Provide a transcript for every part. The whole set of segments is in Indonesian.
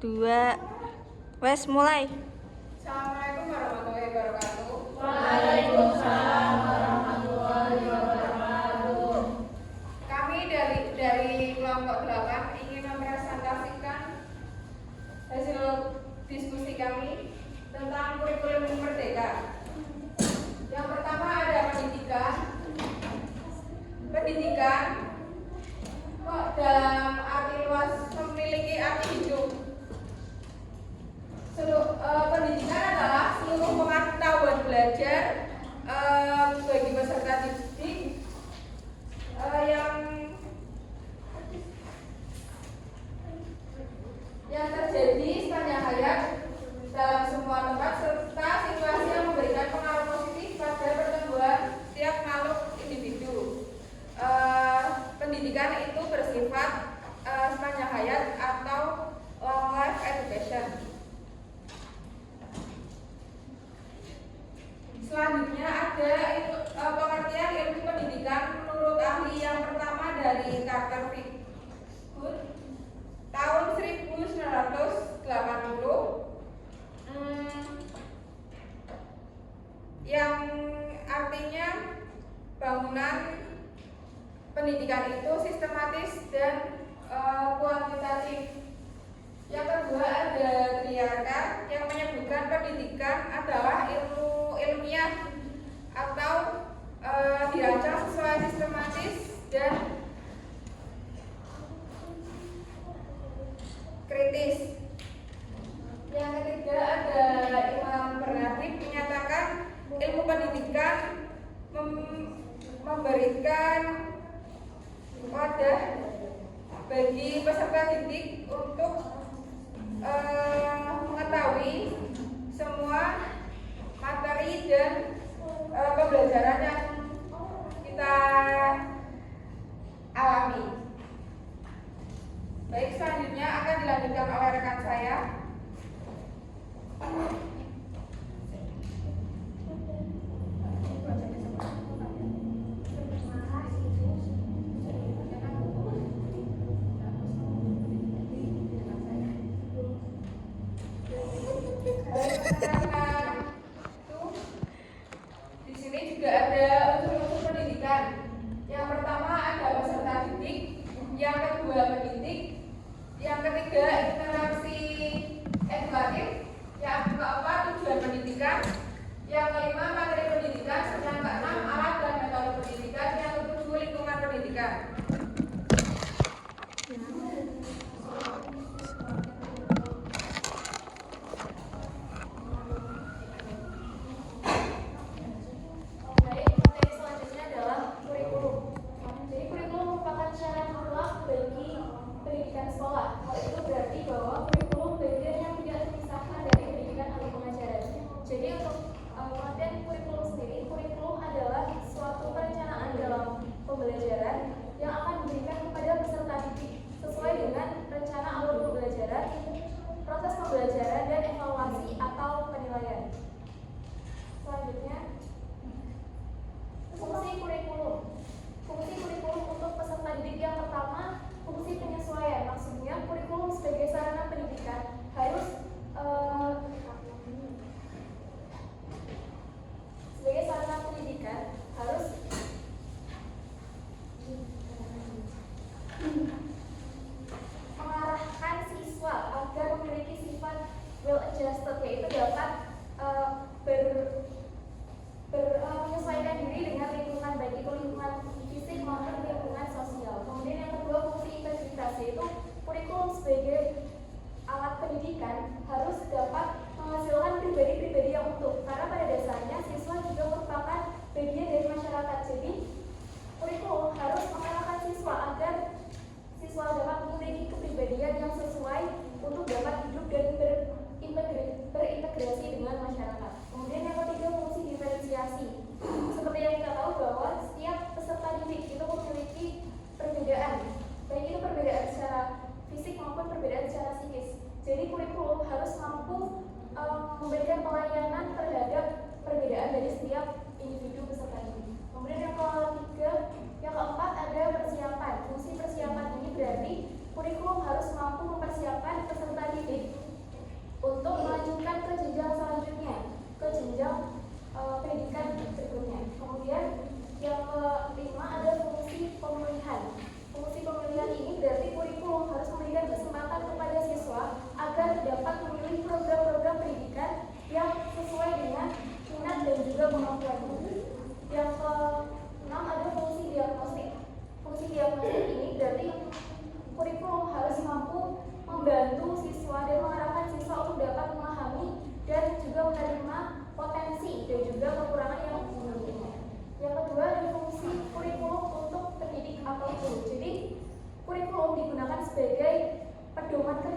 2, wes mulai. Assalamualaikum warahmatullahi wabarakatuh. Waalaikumsalam warahmatullahi wabarakatuh. Kami dari kelompok 8 ingin mempresentasikan hasil diskusi kami tentang kurikulum merdeka. Yang pertama ada pendidikan. Pendidikan dalam arti luas memiliki arti hidup. Pendidikan adalah seluruh pengetahuan belajar bagi peserta didik yang terjadi sepanjang hayat dalam semua tempat serta situasi yang memberikan pengaruh positif pada pertumbuhan setiap makhluk individu. Pendidikan itu bersifat sepanjang hayat atau long life education. Selanjutnya ada pengertian ilmu pendidikan menurut ahli yang pertama dari Carter Wood tahun 1980 yang artinya bangunan pendidikan itu sistematis dan kuantitatif. Yang kedua ada Triarka yang menyebutkan pendidikan adalah ilmu ilmiah atau dirancang sesuai sistematis dan kritis. Yang ketiga ada Imam Bernardin menyatakan ilmu pendidikan memberikan wadah bagi peserta didik untuk mengetahui semua materi dan pembelajaran yang kita alami. Baik, selanjutnya akan dilanjutkan oleh rekan saya. Di sini juga ada unsur-unsur pendidikan. Yang pertama ada peserta didik, yang kedua pendidik, yang ketiga interaksi edukatif, yang keempat tujuan pendidikan, yang kelima materi pendidikan, yang keenam alat dan metode pendidikan, yang ketujuh lingkungan pendidikan. Pembelajaran yang akan diberikan kepada peserta didik sesuai dengan rencana alur pembelajaran, proses pembelajaran dan evaluasi atau penilaian. Selanjutnya, fungsi kurikulum. Fungsi kurikulum untuk peserta didik yang pertama, fungsi penyesuaian. Maksudnya kurikulum sebagai sarana pendidikan harus mengarahkan siswa agar memiliki sifat well adjusted, yaitu dapat menyesuaikan diri dengan lingkungan, baik itu lingkungan fisik maupun lingkungan sosial. Kemudian yang kedua, fungsi integritas, yaitu kurikulum sebagai alat pendidikan harus dapat menghasilkan pribadi-pribadi yang utuh, karena pada dasarnya siswa juga merupakan bagian dari masyarakat. Jadi kurikulum harus mengarahkan siswa agar siswa dapat memiliki kepribadian yang sesuai untuk dapat hidup dan berintegrasi dengan masyarakat. Kemudian yang ketiga, fungsi diferensiasi. Seperti yang kita tahu bahwa setiap peserta didik itu memiliki perbedaan, baik itu perbedaan secara fisik maupun perbedaan secara psikis. Jadi kurikulum harus mampu memberikan pelayanan terhadap perbedaan dari setiap individu peserta didik. Kemudian yang keempat ada persiapan. Fungsi persiapan ini berarti kurikulum harus mampu mempersiapkan peserta didik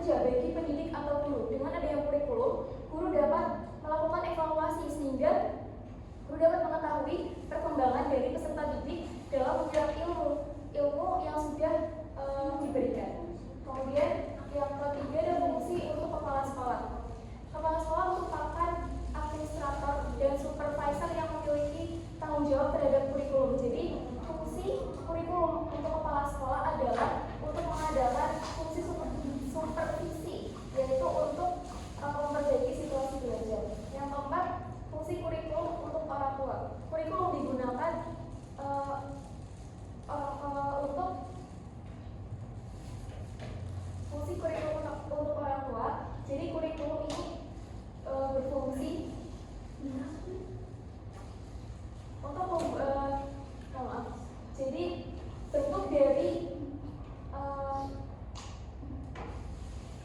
kerja bagi pendidik atau guru. Dengan adanya kurikulum, guru dapat melakukan evaluasi sehingga guru dapat mengetahui perkembangan dari peserta didik dalam menyerap ilmu yang sudah diberikan. Kemudian yang ketiga ada fungsi untuk kepala sekolah. Kepala sekolah merupakan administrator dan supervisor yang memiliki tanggung jawab terhadap kurikulum. Jadi fungsi kurikulum untuk kepala sekolah adalah untuk mengadakan fungsi supervisi, yaitu untuk memperbaiki situasi belajar. Yang keempat, fungsi kurikulum untuk orang tua. Kurikulum digunakan untuk fungsi kurikulum untuk orang tua. Jadi kurikulum ini berfungsi untuk jadi bentuk dari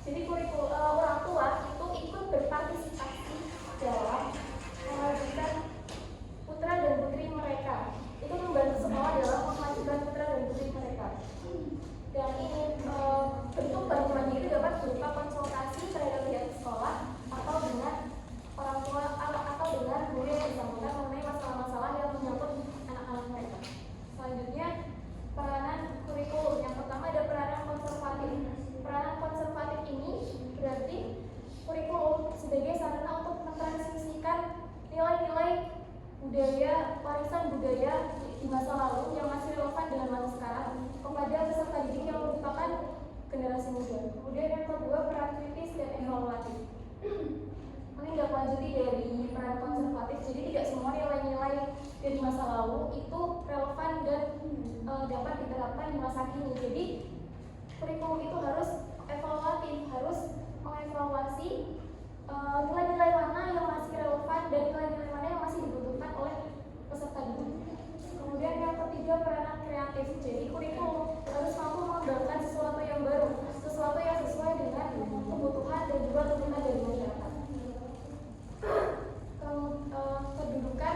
jadi kurikulum orang tua itu ikut berpartisipasi dalam memajukan putra dan putri mereka. Itu membantu sekolah dalam memajukan putra dan putri mereka. Dan ini bentuk bantuan itu dapat berupa konsultasi terhadap pihak sekolah atau dengan orang tua atau dengan guru yang bersangkutan mengenai masalah-masalah yang menyangkut anak-anak mereka. Selanjutnya, peranan kurikulum. Yang pertama ada peranan konservatif. Peranan konservatif ini berarti kurikulum sebagai sarana untuk mentransmisikan nilai-nilai budaya, warisan budaya di masa lalu yang masih relevan dengan masa sekarang kepada peserta didik yang merupakan generasi muda. Kemudian yang kedua, peran kritis dan evaluatif. Menindaklanjuti dari peran konservatif, jadi tidak semua nilai-nilai dari masa lalu itu relevan dan dapat diterapkan di masa kini. Jadi kurikulum itu harus evaluatif, harus mengevaluasi nilai-nilai mana yang masih relevan dan nilai-nilai mana yang masih dibutuhkan oleh peserta didik. Kemudian yang ketiga, peranan kreatif. Jadi kurikulum harus mampu mengembangkan sesuatu yang baru, sesuatu yang sesuai dengan kebutuhan dan juga tuntutan dari masyarakat. Kedudukan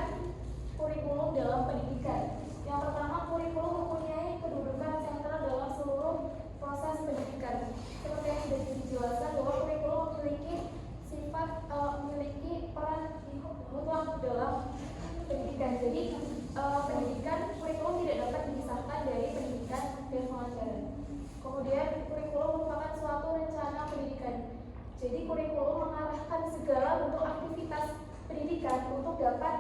kurikulum dalam pendidikan. Yang pertama, kurikulum mempunyai kedudukan sentral dalam seluruh proses pendidikan. Seperti yang sudah dijelaskan bahwa kurikulum memiliki peran mutlak dalam pendidikan. Jadi pendidikan kurikulum tidak dapat dipisahkan dari pendidikan dan pengajaran. Kemudian kurikulum merupakan suatu rencana pendidikan. Jadi kurikulum mengarahkan segala bentuk aktivitas pendidikan untuk dapat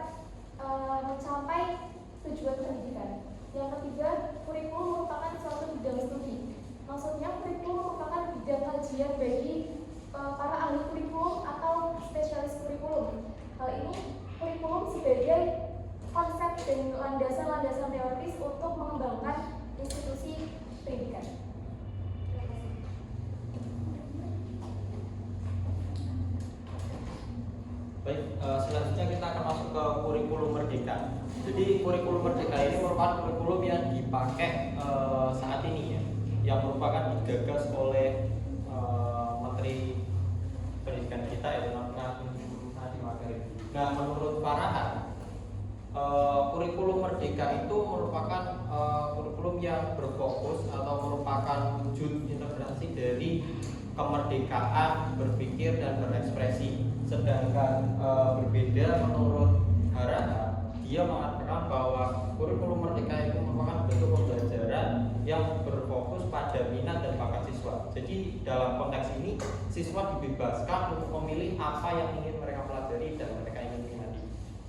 mencapai tujuan pendidikan. Yang ketiga, kurikulum merupakan suatu bidang studi. Maksudnya kurikulum merupakan bidang kajian bagi para ahli kurikulum atau spesialis kurikulum. Hal ini kurikulum sebagai konsep dan landasan-landasan teoritis untuk mengembangkan institusi pendidikan. Baik, selanjutnya kita akan masuk ke kurikulum merdeka. Jadi kurikulum merdeka ini merupakan kurikulum yang dipakai saat ini ya, yang merupakan digagas oleh Menteri Pendidikan kita ya, Nadiem Makarim. Nah, menurut Farhan, kurikulum merdeka itu merupakan kurikulum yang berfokus atau merupakan wujud integrasi dari kemerdekaan berpikir dan berekspresi. Sedangkan berbeda menurut Harana, dia mengatakan bahwa kurikulum merdeka itu merupakan bentuk pembelajaran yang berfokus pada minat dan bakat siswa. Jadi dalam konteks ini siswa dibebaskan untuk memilih apa yang ingin mereka pelajari dan mereka ingin minati.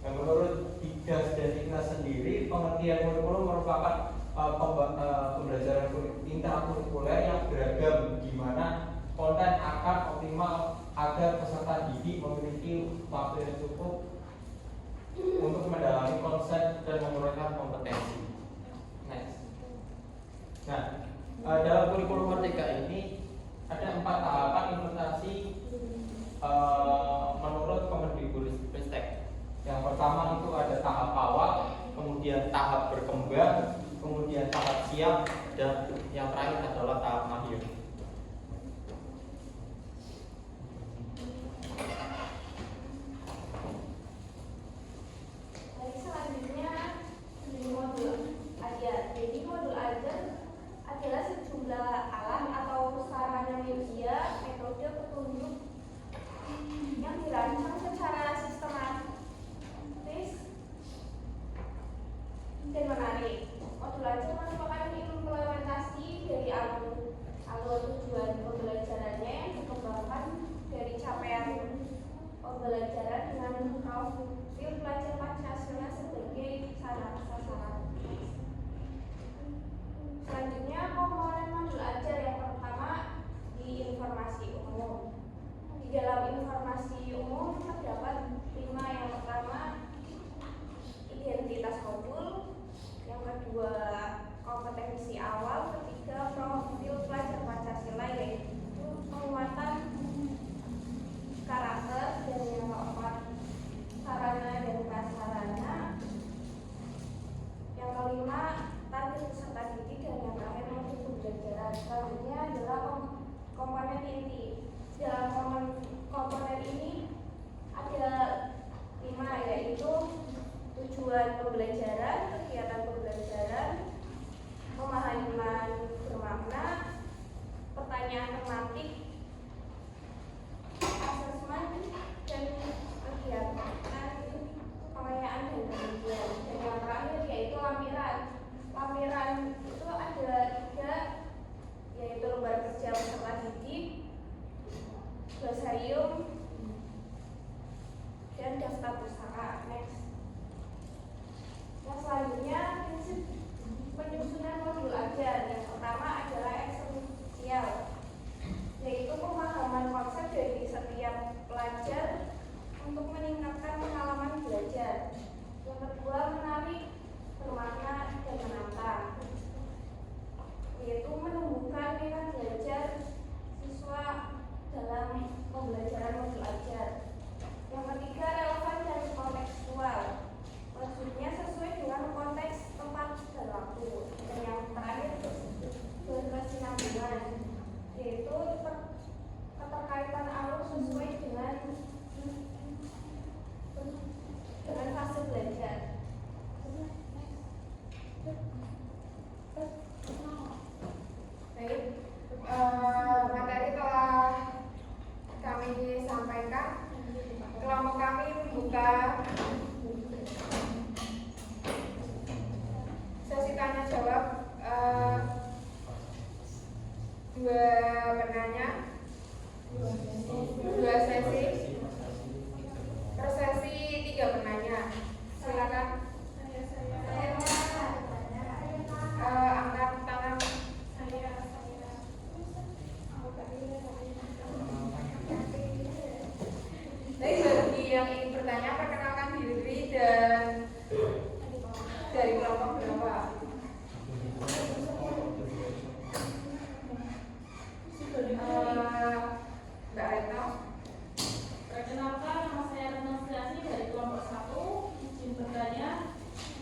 Nah, menurut Digas dan Ikhlas sendiri, pengertian kurikulum merupakan pembelajaran intrakurikuler yang beragam, di mana konten akan optimal agar peserta didik memiliki waktu yang cukup untuk mendalami konsep dan menguraikan kompetensi. Next. Nah, dalam kurikulum merdeka ini ada 4 tahapan implementasi menurut Kemendikbudristek. Yang pertama itu ada tahap awal, kemudian tahap berkembang, kemudian tahap siap, dan yang terakhir adalah tahap akhir. Selanjutnya di modul ajar. Jadi modul ajar adalah sejumlah alat atau sarana media, metode profil pelajar Pancasila sebagai sasaran. Selanjutnya komponen modul ajar yang pertama di informasi umum. Di dalam informasi umum terdapat 5. Yang pertama identitas modul, yang kedua kompetensi awal, ketiga profil pelajar Pancasila yaitu penguatan karakter, dan yang keempat sarana dan prasarana, yang kelima target peserta didik, dan yang terakhir modul pembelajaran. Selanjutnya adalah komponen inti. Dalam komponen ini ada 5, yaitu tujuan pembelajaran, kegiatan pembelajaran, pemahaman bermakna, pertanyaan tematik, asesmen, dan kegiatan pengayaan dan penelitian. Dan yang terakhir yaitu lampiran. Lampiran itu ada 3, yaitu lembar kerja peserta didik, glosarium, dan daftar pustaka. Next. Yang selanjutnya prinsip penyusunan modul ajar. Yang pertama adalah esensial, yaitu pemahaman konsep dari setiap pelajar untuk meningkatkan pengalaman belajar. Yang kedua menarik, bermakna, dan menantang, yaitu menumbuhkan minat belajar siswa dalam pembelajaran modul ajar. Yang ketiga relevan dan kontekstual, maksudnya sesuai dengan konteks, tempat, dan waktu. Dan yang terakhir berkesinambungan, yaitu keterkaitan alur sesuai dengan fase belajar. Baik, materi telah kami sampaikan. Kelompok kami membuka sesi tanya jawab, 2 penanya, 2 sesi, per sesi 3 penanya. Silakan. Angkat tangan. Baik, bagi yang ingin bertanya, perkenalkan diri dan dari kelompok berapa. Mbak Retno. Perkenalkan, nama saya Renosiliasi dari kelompok 1. Izin bertanya,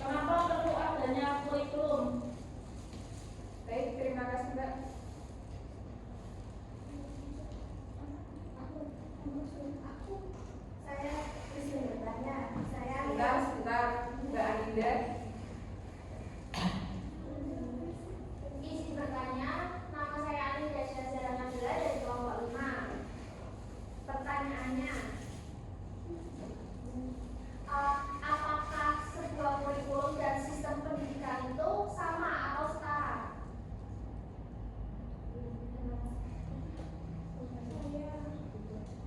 kenapa perlu adanya kurikulum? Baik, terima kasih Mbak. Saya izin bertanya. Sebentar, Mbak Aninda. Izin bertanya, nama saya Aninda Syazara Nabila dari kelompok 5. Pertanyaannya, apakah sebuah kurikulum dan sistem pendidikan itu sama atau setara?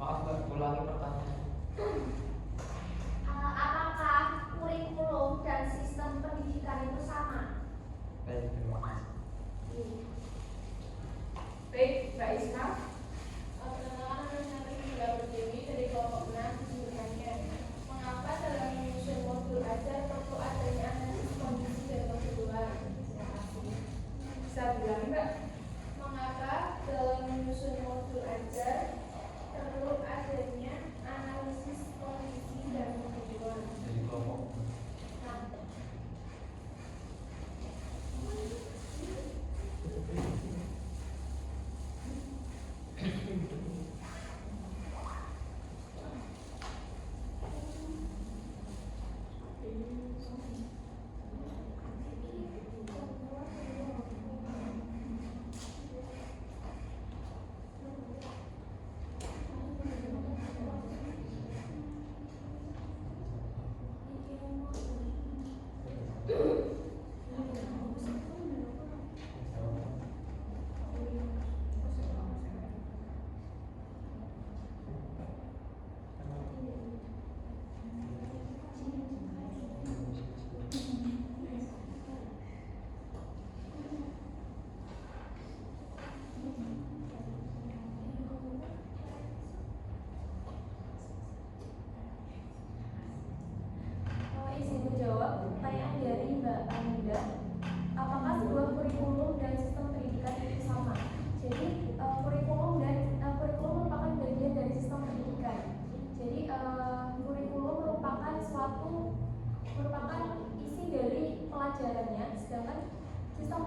Maaf Mbak, ulangi pertanyaan. Apakah kurikulum dan sistem pendidikan itu sama? Baik, terima kasih. Baik, Mbak Isma. Perkenalkan, nama saya Rizla Pertiwi dari kelompok 6. Izin bertanya, mengapa dalam menyusun modul ajar perlu adanya analisis kondisi dan kebutuhan? Terima kasih. Bisa bilang Mbak. Mengapa dalam menyusun modul ajar perlu adanya analisis kondisi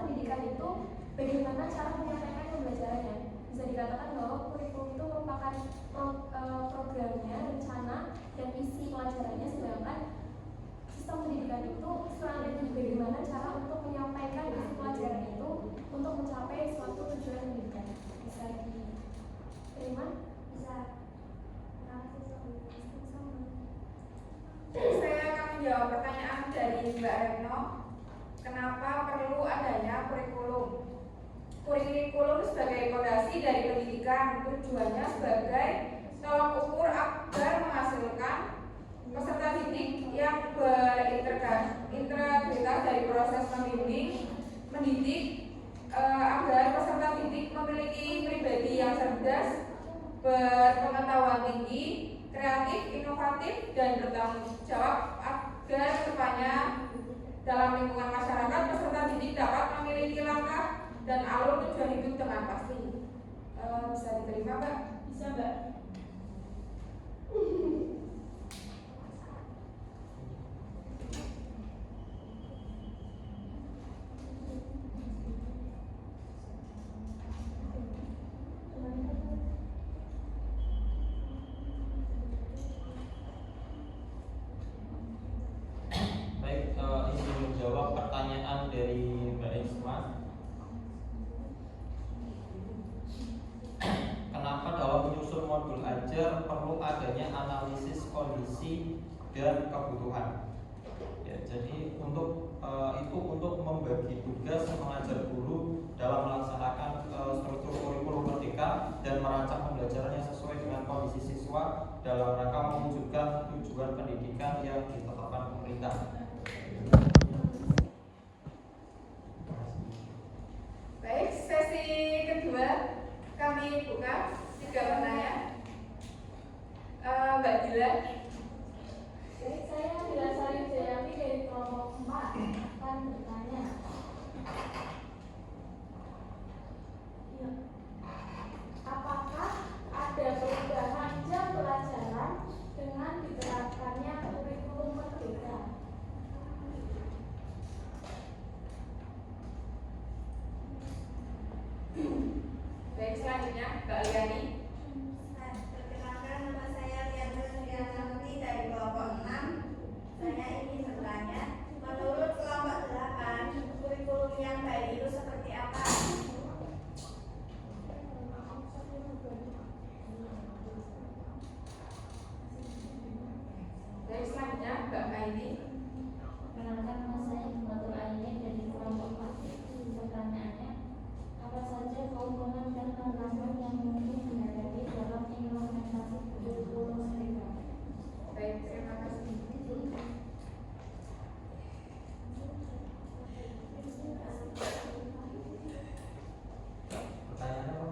pendidikan itu bagaimana cara menyampaikan pembelajarannya. Bisa dikatakan bahwa kurikulum itu merupakan programnya, rencana, dan isi pelajarannya, sedangkan sistem pendidikan itu strategi bagaimana cara untuk menyampaikan isi pelajaran itu untuk mencapai suatu tujuan pendidikan. Bisa diterima? Bisa. Saya akan menjawab pertanyaan dari Mbak Retno. Kenapa perlu adanya kurikulum? Kurikulum sebagai fondasi dari pendidikan, tujuannya sebagai tolak ukur agar menghasilkan peserta didik yang berintegritas dari proses membimbing, mendidik, agar peserta didik memiliki pribadi yang cerdas, berpengetahuan tinggi, kreatif, inovatif, dan bertanggung jawab agar kedepannya dalam lingkungan masyarakat peserta didik dapat memiliki langkah dan alur tujuan hidup dengan pasti. Bisa diterima, Mbak? Bisa, Mbak. Baik, ingin menjawab pertanyaan dari Mbak Isma. Kenapa dalam menyusun modul ajar perlu adanya analisis kondisi dan kebutuhan? Ya, jadi untuk itu untuk membagi tugas mengajar guru dalam melaksanakan struktur kurikulum merdeka dan merancang pembelajaran yang sesuai dengan kondisi siswa dalam rangka mewujudkan tujuan pendidikan yang ditetapkan pemerintah. Baik, sesi kedua kami buka 3 pertanyaan. Mbak Dila. Saya Dilasari Jayati dari kelompok 4 akan bertanya. Ya. Apakah ada perubahan jam pelajaran dengan diterapkannya kurikulum merdeka? Baik, selanjutnya Mbak Liani. Perkenalkan, nama saya Liana Trianti dari kelompok 6. Saya ingin bertanya, menurut kelompok 8, kurikulum yang baik itu seperti apa? Baik, selanjutnya Mbak Aini. Perkenalkan, nama saya Himatul Aini dari kelompok 4. Pertanyaannya, apa saja keuntungan dan tantangan yang mungkin dihadapi dalam implementasi kurikulum merdeka? Baik, terima kasih. Pertanyaannya apa?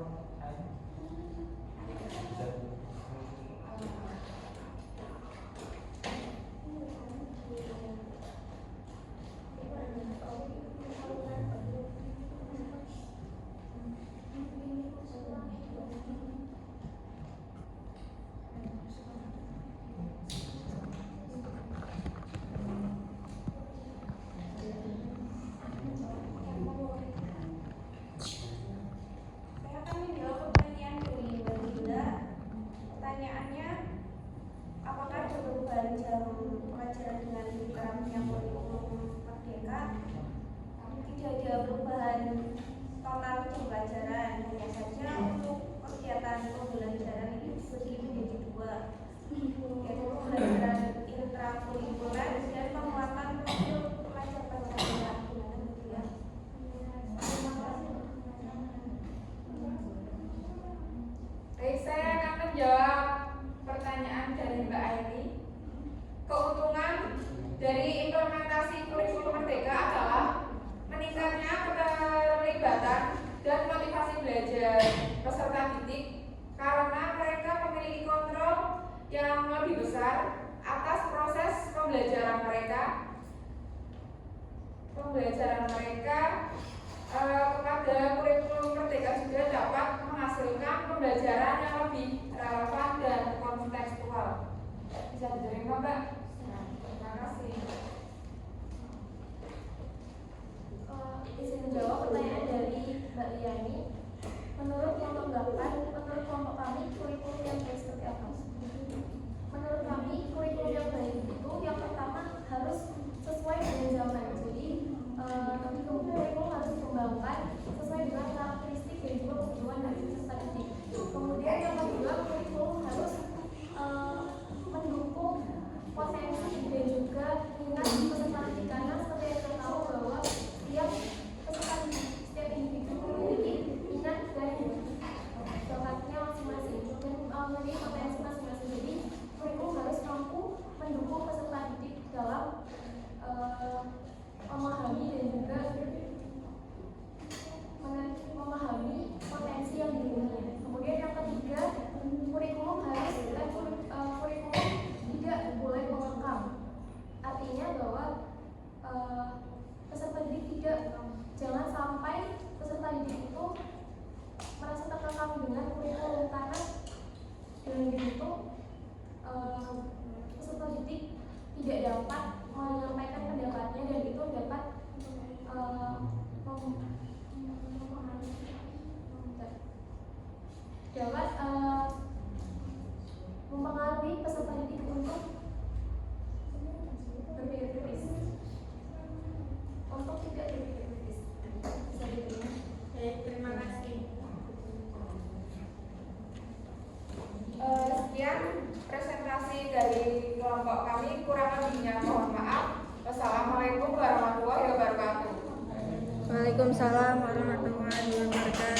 Saya akan menjawab pertanyaan dari Mbak Dila. Pertanyaannya, apakah ada perubahan jam pelajaran dengan diterapkannya kurikulum merdeka? Tidak ada perubahan total jam pelajaran, hanya saja untuk kegiatan pembelajaran ini dibagi menjadi 2, yaitu pembelajaran intrakurikuler dan penguatan profil pelajar-pelajar. Gimana Bu ya? Terima kasih. Baik, saya akan menjawab pertanyaan dari Mbak Aini. Keuntungan dari implementasi kurikulum merdeka adalah meningkatnya keterlibatan dan motivasi belajar peserta didik karena mereka memiliki kontrol yang lebih besar atas proses pembelajaran mereka. Kepada kurikulum merdeka juga dapat menghasilkan pembelajaran yang lebih relevan dan kontekstual. Bisa diterima, Mbak? Terima kasih. Izin menjawab itu peserta didik tidak dapat menyampaikan pendapatnya dan itu dapat mempengaruhi peserta didik untuk berpikir kritis, untuk tidak berpikir kritis. Bisa diterima? Baik, terima kasih. Sekian presentasi dari kelompok kami, kurang lebihnya mohon maaf. Wassalamualaikum warahmatullahi wabarakatuh. Waalaikumsalam warahmatullahi wabarakatuh.